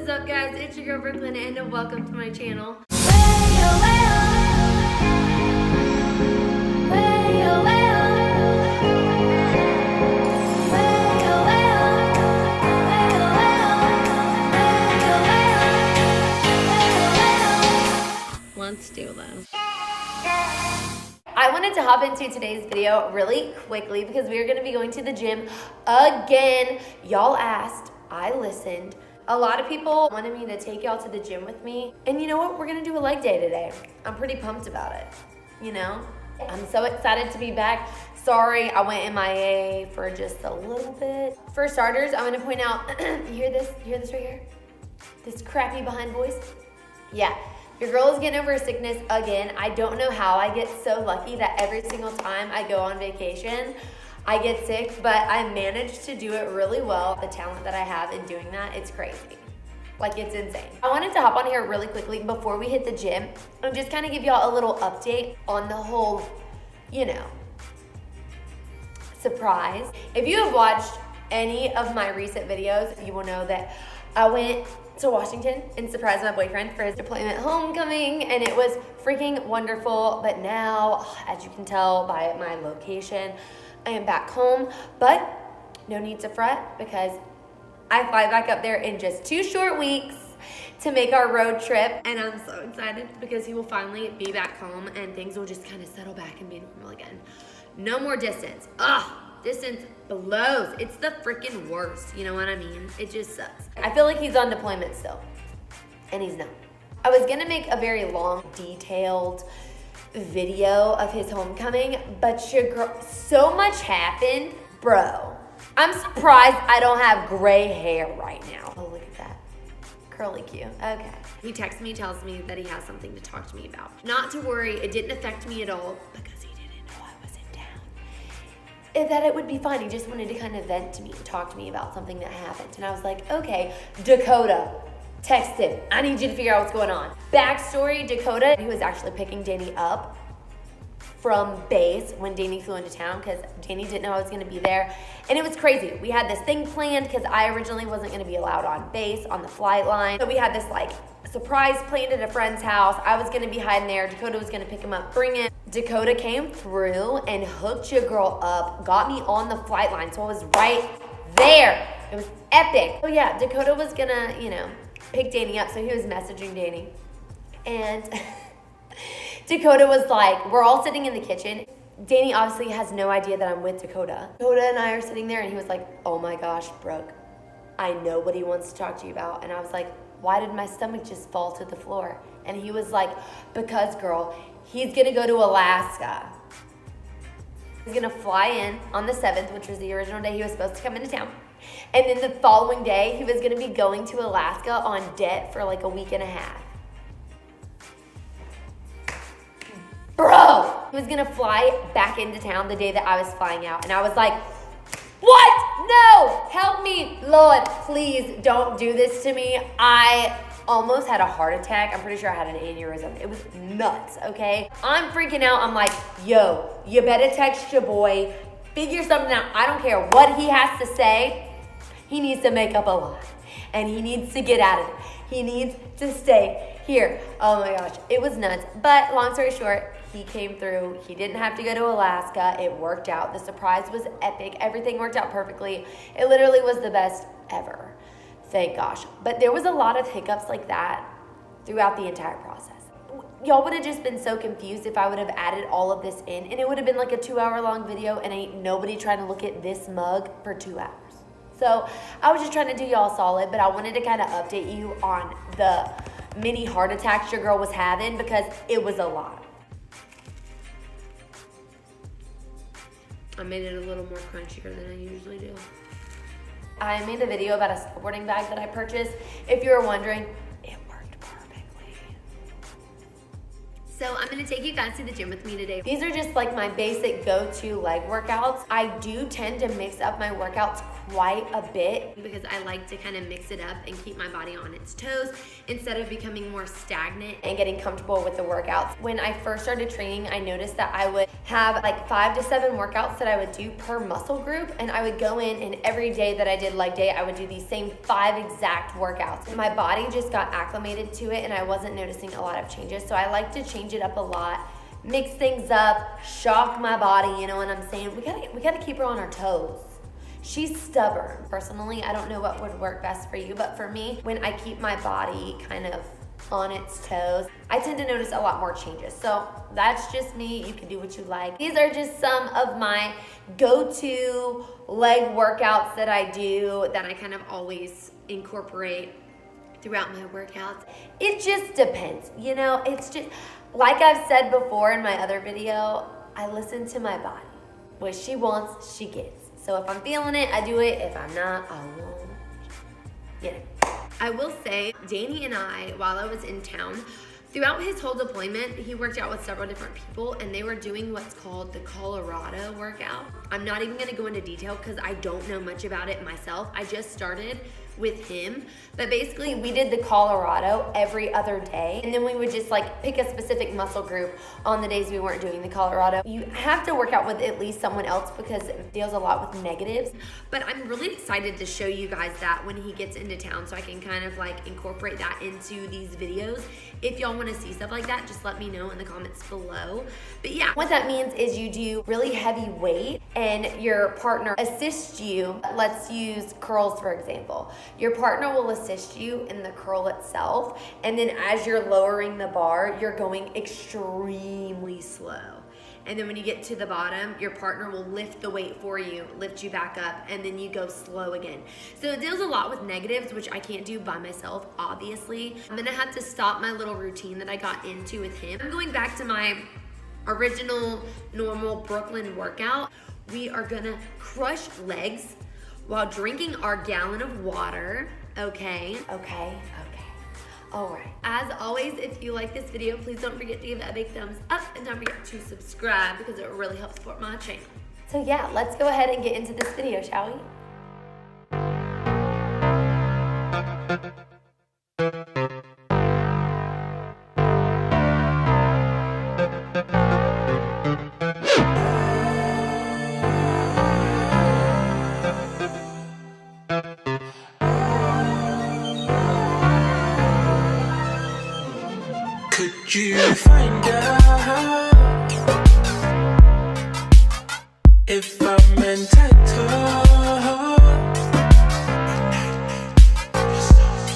is up, guys? It's your girl Brooklyn and welcome to my channel. Let's do this. I wanted to hop into today's video really quickly because we are going to be going to the gym again. Y'all asked, I listened. A lot of people wanted me to take y'all to the gym with me. And you know what? We're going to do a leg day today. I'm pretty pumped about it, you know? I'm so excited to be back. Sorry, I went MIA for just a little bit. For starters, I'm going to point out, you hear this? You hear this right here? This crappy behind voice? Yeah. Your girl is getting over a sickness again. I don't know how I get so lucky that every single time I go on vacation, I get sick, but I managed to do it really well. The talent that I have in doing that, it's crazy. Like, it's insane. I wanted to hop on here really quickly before we hit the gym and just kind of give y'all a little update on the whole, you know, surprise. If you have watched any of my recent videos, you will know that I went to Washington and surprised my boyfriend for his deployment homecoming, and it was freaking wonderful. But now, as you can tell by my location, I am back home, but no need to fret because I fly back up there in just 2 short weeks to make our road trip, and I'm so excited because he will finally be back home and things will just kind of settle back and be normal again. No more distance. Distance blows. It's the freaking worst. You know what I mean? It just sucks. I feel like he's on deployment still, and he's not. I was gonna make a very long, detailed video of his homecoming, but your girl, so much happened. Bro, I'm surprised I don't have gray hair right now. Oh, look at that. Curly Q. Okay. He texts me, tells me that he has something to talk to me about. Not to worry, it didn't affect me at all because he didn't know I was in town. And that it would be fine. He just wanted to kind of vent to me and talk to me about something that happened. And I was like, okay, Dakota, text him. I need you to figure out what's going on. Backstory, Dakota, he was actually picking Danny up from base when Danny flew into town because Danny didn't know I was gonna be there. And it was crazy. We had this thing planned because I originally wasn't gonna be allowed on base on the flight line. So we had this like surprise planned at a friend's house. I was gonna be hiding there. Dakota was gonna pick him up, bring him. Dakota came through and hooked your girl up, got me on the flight line. So I was right there. It was epic. So yeah, Dakota was gonna, you know, pick Danny up. So he was messaging Danny. And Dakota was like, we're all sitting in the kitchen. Danny obviously has no idea that I'm with Dakota. Dakota and I are sitting there and he was like, oh my gosh, Brooke, I know what he wants to talk to you about. And I was like, why did my stomach just fall to the floor? And he was like, because girl, he's gonna go to Alaska. He's gonna fly in on the 7th, which was the original day he was supposed to come into town. And then the following day, he was gonna be going to Alaska on debt for like a week and a half. Bro, he was gonna fly back into town the day that I was flying out. And I was like, what? No, help me. Lord, please don't do this to me. I almost had a heart attack. I'm pretty sure I had an aneurysm. It was nuts, okay? I'm freaking out. I'm like, yo, you better text your boy. Figure something out. I don't care what he has to say. He needs to make up a lie. And he needs to get out of it. He needs to stay here. Oh my gosh, it was nuts. But long story short, he came through. He didn't have to go to Alaska. It worked out. The surprise was epic. Everything worked out perfectly. It literally was the best ever. Thank gosh. But there was a lot of hiccups like that throughout the entire process. Y'all would have just been so confused if I would have added all of this in, and it would have been like a 2-hour-long video, and ain't nobody trying to look at this mug for 2 hours. So I was just trying to do y'all solid, but I wanted to kind of update you on the mini heart attacks your girl was having because it was a lot. I made it a little more crunchier than I usually do. I made a video about a snowboarding bag that I purchased. If you were wondering, it worked perfectly. So I'm gonna take you guys to the gym with me today. These are just like my basic go-to leg workouts. I do tend to mix up my workouts quite a bit because I like to kind of mix it up and keep my body on its toes instead of becoming more stagnant and getting comfortable with the workouts. When I first started training, I noticed that I would have like 5 to 7 workouts that I would do per muscle group, and I would go in and every day that I did leg day, I would do these same 5 exact workouts. My body just got acclimated to it and I wasn't noticing a lot of changes. So I like to change it up a lot, mix things up, shock my body, you know what I'm saying? We gotta keep her on her toes. She's stubborn. Personally, I don't know what would work best for you, but for me, when I keep my body kind of on its toes, I tend to notice a lot more changes. So that's just me. You can do what you like. These are just some of my go-to leg workouts that I do that I kind of always incorporate throughout my workouts. It just depends, you know, it's just, like I've said before in my other video, I listen to my body. What she wants, she gets. So if I'm feeling it, I do it. If I'm not, I won't. You know. I will say, Danny and I, while I was in town, throughout his whole deployment, he worked out with several different people and they were doing what's called the Colorado workout. I'm not even gonna go into detail because I don't know much about it myself. I just started with him, but basically we did the Colorado every other day, and then we would just like pick a specific muscle group on the days we weren't doing the Colorado. You have to work out with at least someone else because it deals a lot with negatives, but I'm really excited to show you guys that when he gets into town so I can kind of like incorporate that into these videos. If y'all want to see stuff like that, just let me know in the comments below. But yeah, what that means is you do really heavy weight and your partner assists you. Let's use curls for example. Your partner will assist you in the curl itself, and then as you're lowering the bar, you're going extremely slow. And then when you get to the bottom, your partner will lift the weight for you, lift you back up, and then you go slow again. So it deals a lot with negatives, which I can't do by myself, obviously. I'm gonna have to stop my little routine that I got into with him. I'm going back to my original, normal Brooklyn workout. We are gonna crush legs while drinking our gallon of water, okay? All right. As always, if you like this video, please don't forget to give it a big thumbs up and don't forget to subscribe because it really helps support my channel. So yeah, let's go ahead and get into this video, shall we? Could you find out if I'm entitled?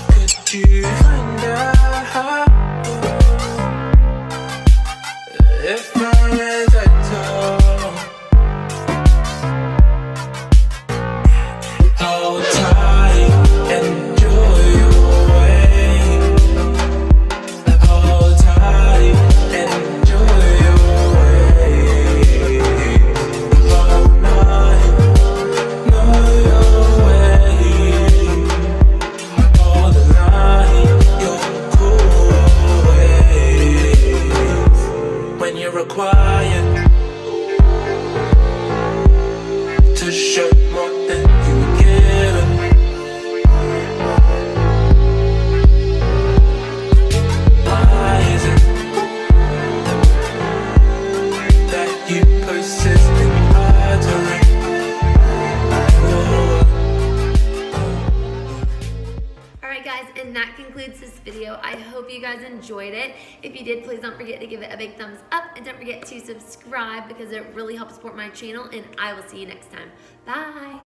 Could you find out if I'm entitled? Hold tight, enjoy your way. Hold tight, enjoy your way. Hold tight, know your way. Hold the line, your cool ways. When you're required to show more than you given. Why is it that you persist in uttering? Alright guys, and that concludes this video. I hope you guys enjoyed it. If you did, please don't forget to give it a big thumbs up and don't forget to subscribe because it really helps support my channel, and I will see you next time. Bye!